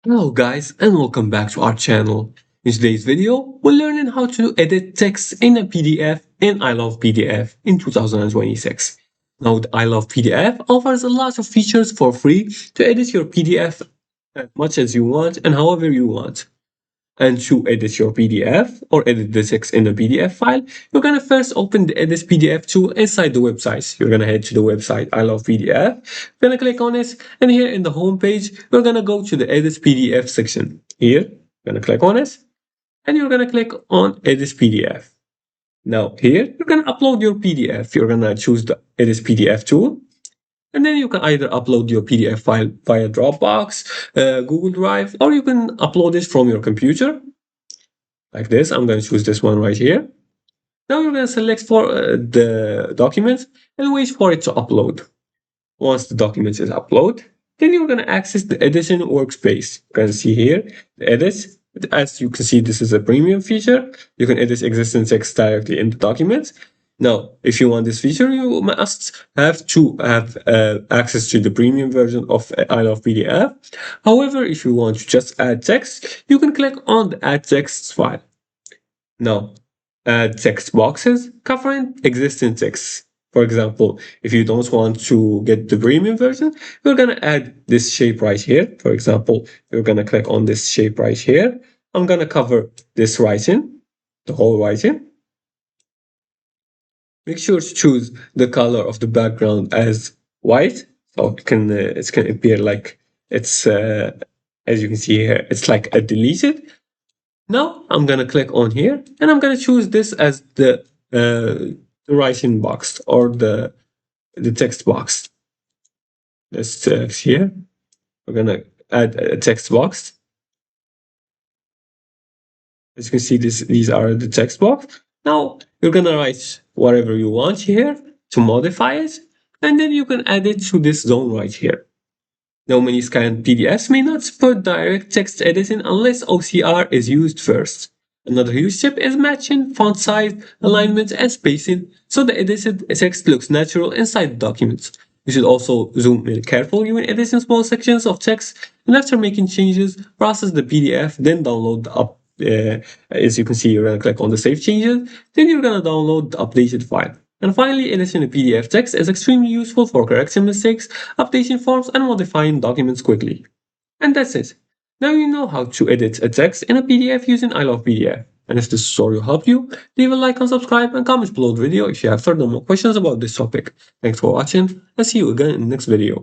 Hello guys and welcome back to our channel. In today's video, we're learning how to edit text in a PDF in iLovePDF in 2026. Now the iLovePDF offers a lot of features for free to edit your PDF as much as you want and however you want. And to edit your PDF or edit the text in a PDF file, you're gonna first open the Edit PDF tool inside the website. You're gonna head to the website iLovePDF. You're gonna click on it, and here in the home page, you're gonna go to the Edit PDF section. Here, you're gonna click on it, and you're gonna click on Edit PDF. Now here, you're gonna upload your PDF. You're gonna choose the Edit PDF tool. And then you can either upload your PDF file via Dropbox, Google Drive, or you can upload it from your computer. Like this, I'm going to choose this one right here. Now you're going to select for the document and wait for it to upload. Once the document is uploaded, then you're going to access the editing workspace. You can see here, the edit. As you can see, this is a premium feature. You can edit existing text directly in the document. Now, if you want this feature, you must have to have access to the premium version of iLovePDF. However, if you want to just add text, you can click on the Add Text file. Now, add text boxes covering existing text. For example, if you don't want to get the premium version, you're going to add this shape right here. For example, you're going to click on this shape right here. I'm going to cover this writing, the whole writing. Make sure to choose the color of the background as white, so it can appear like it's as you can see here, it's like a deleted. Now I'm gonna click on here, and I'm gonna choose this as the writing box or the text box. Let's here. We're gonna add a text box. As you can see, these are the text box. Now you're gonna write whatever you want here to modify it, and then you can add it to this zone right here. Now many scanned PDFs may not support direct text editing unless OCR is used first. Another huge tip is matching font size, alignment, and spacing so the edited text looks natural inside the document. You should also zoom in carefully when editing small sections of text, and after making changes, process the PDF, then download the as you can see, you're going to click on the Save Changes, then you're going to download the updated file. And finally, editing a PDF text is extremely useful for correcting mistakes, updating forms, and modifying documents quickly. And that's it. Now you know how to edit a text in a PDF using iLovePDF. And if this tutorial helped you, leave a like and subscribe and comment below the video if you have further more questions about this topic. Thanks for watching, and see you again in the next video.